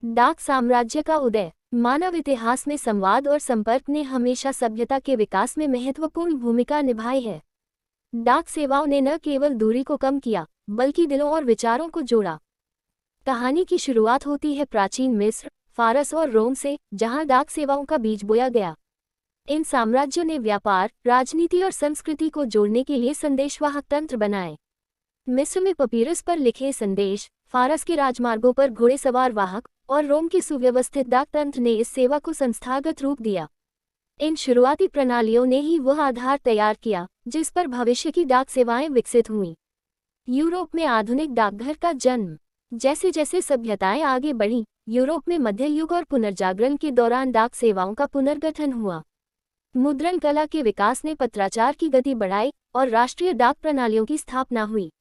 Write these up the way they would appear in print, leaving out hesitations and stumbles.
डाक साम्राज्य का उदय। मानव इतिहास में संवाद और संपर्क ने हमेशा सभ्यता के विकास में महत्वपूर्ण भूमिका निभाई है। डाक सेवाओं ने न केवल दूरी को कम किया, बल्कि दिलों और विचारों को जोड़ा। कहानी की शुरुआत होती है प्राचीन मिस्र, फारस और रोम से, जहां डाक सेवाओं का बीज बोया गया। इन साम्राज्यों ने व्यापार, राजनीति और संस्कृति को जोड़ने के लिए संदेशवाहक तंत्र बनाए। मिस्र में पपीरस पर लिखे संदेश, फारस के राजमार्गों पर घोड़ेसवार वाहक और रोम के सुव्यवस्थित डाक तंत्र ने इस सेवा को संस्थागत रूप दिया। इन शुरुआती प्रणालियों ने ही वह आधार तैयार किया जिस पर भविष्य की डाक सेवाएं विकसित हुईं। यूरोप में आधुनिक डाकघर का जन्म। जैसे जैसे सभ्यताएं आगे बढ़ीं, यूरोप में मध्य युग और पुनर्जागरण के दौरान डाक सेवाओं का पुनर्गठन हुआ। मुद्रण कला के विकास ने पत्राचार की गति बढ़ाई और राष्ट्रीय डाक प्रणालियों की स्थापना हुई।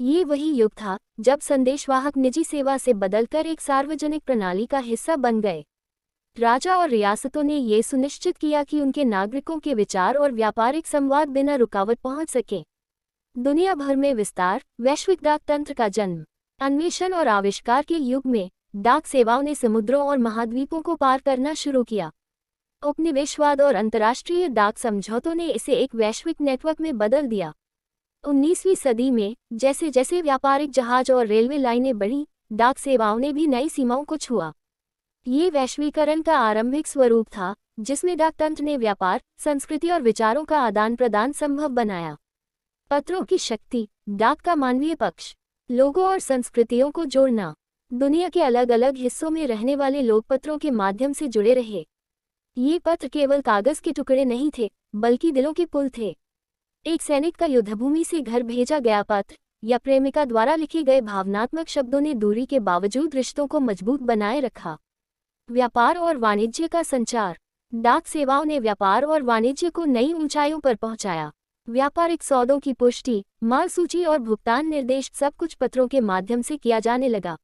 ये वही युग था जब संदेशवाहक निजी सेवा से बदलकर एक सार्वजनिक प्रणाली का हिस्सा बन गए। राजा और रियासतों ने ये सुनिश्चित किया कि उनके नागरिकों के विचार और व्यापारिक संवाद बिना रुकावट पहुंच सके। दुनिया भर में विस्तार। वैश्विक डाक तंत्र का जन्म। अन्वेषण और आविष्कार के युग में डाक सेवाओं ने समुद्रों और महाद्वीपों को पार करना शुरू किया। उपनिवेशवाद और अंतर्राष्ट्रीय डाक समझौतों ने इसे एक वैश्विक नेटवर्क में बदल दिया। 19वीं सदी में जैसे जैसे व्यापारिक जहाज और रेलवे लाइनें बढ़ीं, डाक सेवाओं ने भी नई सीमाओं को छुआ। ये वैश्वीकरण का आरंभिक स्वरूप था जिसमें डाक तंत्र ने व्यापार, संस्कृति और विचारों का आदान प्रदान संभव बनाया। पत्रों की शक्ति। डाक का मानवीय पक्ष। लोगों और संस्कृतियों को जोड़ना। दुनिया के अलग अलग हिस्सों में रहने वाले लोग पत्रों के माध्यम से जुड़े रहे। ये पत्र केवल कागज के टुकड़े नहीं थे, बल्कि दिलों के पुल थे। एक सैनिक का युद्धभूमि से घर भेजा गया पत्र या प्रेमिका द्वारा लिखे गए भावनात्मक शब्दों ने दूरी के बावजूद रिश्तों को मजबूत बनाए रखा। व्यापार और वाणिज्य का संचार। डाक सेवाओं ने व्यापार और वाणिज्य को नई ऊंचाइयों पर पहुंचाया। व्यापारिक सौदों की पुष्टि, माल सूची और भुगतान निर्देश सब कुछ पत्रों के माध्यम से किया जाने लगा।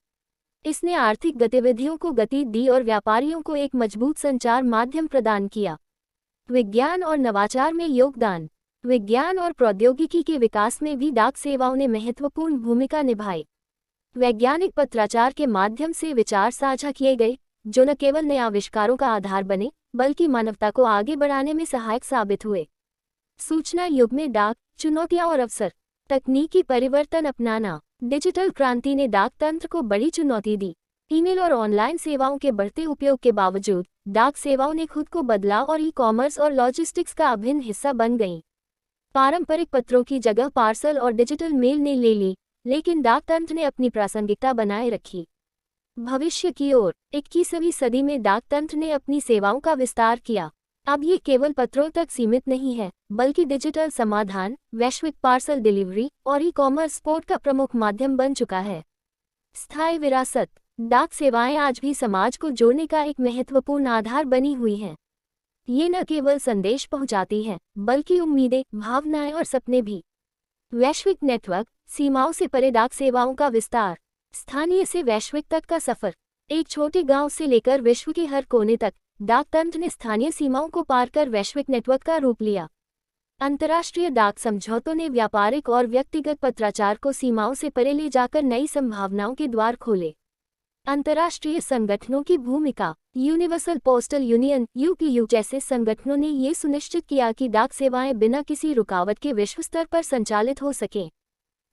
इसने आर्थिक गतिविधियों को गति दी और व्यापारियों को एक मजबूत संचार माध्यम प्रदान किया। विज्ञान और नवाचार में योगदान। विज्ञान और प्रौद्योगिकी के विकास में भी डाक सेवाओं ने महत्वपूर्ण भूमिका निभाई। वैज्ञानिक पत्राचार के माध्यम से विचार साझा किए गए, जो न केवल नए आविष्कारों का आधार बने, बल्कि मानवता को आगे बढ़ाने में सहायक साबित हुए। सूचना युग में डाक, चुनौतियां और अवसर। तकनीकी परिवर्तन अपनाना। डिजिटल क्रांति ने डाक तंत्र को बड़ी चुनौती दी। ईमेल और ऑनलाइन सेवाओं के बढ़ते उपयोग के बावजूद डाक सेवाओं ने खुद को बदला और ई-कॉमर्स और लॉजिस्टिक्स का अभिन्न हिस्सा बन गईं। पारंपरिक पत्रों की जगह पार्सल और डिजिटल मेल ने ले ली, लेकिन डाक तंत्र ने अपनी प्रासंगिकता बनाए रखी। भविष्य की ओर। 21वीं सदी में डाक तंत्र ने अपनी सेवाओं का विस्तार किया। अब ये केवल पत्रों तक सीमित नहीं है, बल्कि डिजिटल समाधान, वैश्विक पार्सल डिलीवरी और ई-कॉमर्स सपोर्ट का प्रमुख माध्यम बन चुका है। स्थायी विरासत। डाक सेवाएं आज भी समाज को जोड़ने का एक महत्वपूर्ण आधार बनी हुई हैं। ये न केवल संदेश पहुंचाती हैं, बल्कि उम्मीदें, भावनाएं और सपने भी। वैश्विक नेटवर्क। सीमाओं से परे डाक सेवाओं का विस्तार। स्थानीय से वैश्विक तक का सफर। एक छोटे गांव से लेकर विश्व के हर कोने तक डाक तंत्र ने स्थानीय सीमाओं को पार कर वैश्विक नेटवर्क का रूप लिया। अंतर्राष्ट्रीय डाक समझौतों ने व्यापारिक और व्यक्तिगत पत्राचार को सीमाओं से परे ले जाकर नई संभावनाओं के द्वार खोले। अंतर्राष्ट्रीय संगठनों की भूमिका। यूनिवर्सल पोस्टल यूनियन (यूपीयू) जैसे संगठनों ने ये सुनिश्चित किया कि डाक सेवाएं बिना किसी रुकावट के विश्व स्तर पर संचालित हो सकें।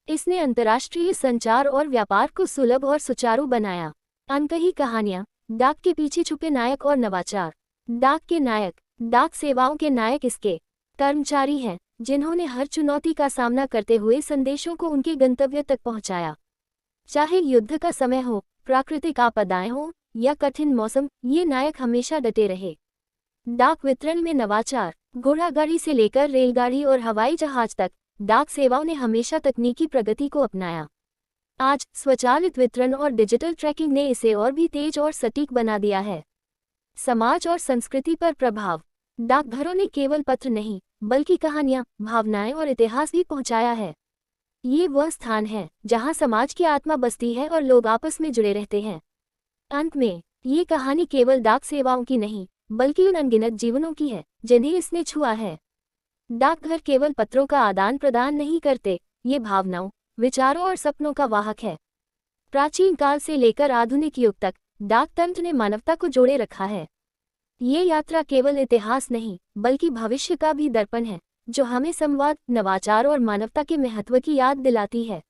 इसने अंतर्राष्ट्रीय संचार और व्यापार को सुलभ और सुचारू बनाया। अनकही कहानियां। डाक के पीछे छुपे नायक और नवाचार। डाक के नायक। डाक सेवाओं के नायक इसके कर्मचारी हैं, जिन्होंने हर चुनौती का सामना करते हुए संदेशों को उनके गंतव्य तक पहुंचाया। चाहे युद्ध का समय हो, प्राकृतिक आपदाएं हो या कठिन मौसम, ये नायक हमेशा डटे रहे। डाक वितरण में नवाचार। घोड़ागाड़ी से लेकर रेलगाड़ी और हवाई जहाज तक डाक सेवाओं ने हमेशा तकनीकी प्रगति को अपनाया। आज स्वचालित वितरण और डिजिटल ट्रैकिंग ने इसे और भी तेज और सटीक बना दिया है। समाज और संस्कृति पर प्रभाव। डाकघरों ने केवल पत्र नहीं, बल्कि कहानियां, भावनाएं और इतिहास भी पहुंचाया है। ये वह स्थान है जहां समाज की आत्मा बसती है और लोग आपस में जुड़े रहते हैं। अंत में, ये कहानी केवल डाक सेवाओं की नहीं, बल्कि उन अनगिनत जीवनों की है जिन्हें इसने छुआ है। डाकघर केवल पत्रों का आदान प्रदान नहीं करते, ये भावनाओं, विचारों और सपनों का वाहक है। प्राचीन काल से लेकर आधुनिक युग तक डाक तंत्र ने मानवता को जोड़े रखा है। ये यात्रा केवल इतिहास नहीं, बल्कि भविष्य का भी दर्पण है, जो हमें संवाद, नवाचार और मानवता के महत्व की याद दिलाती है।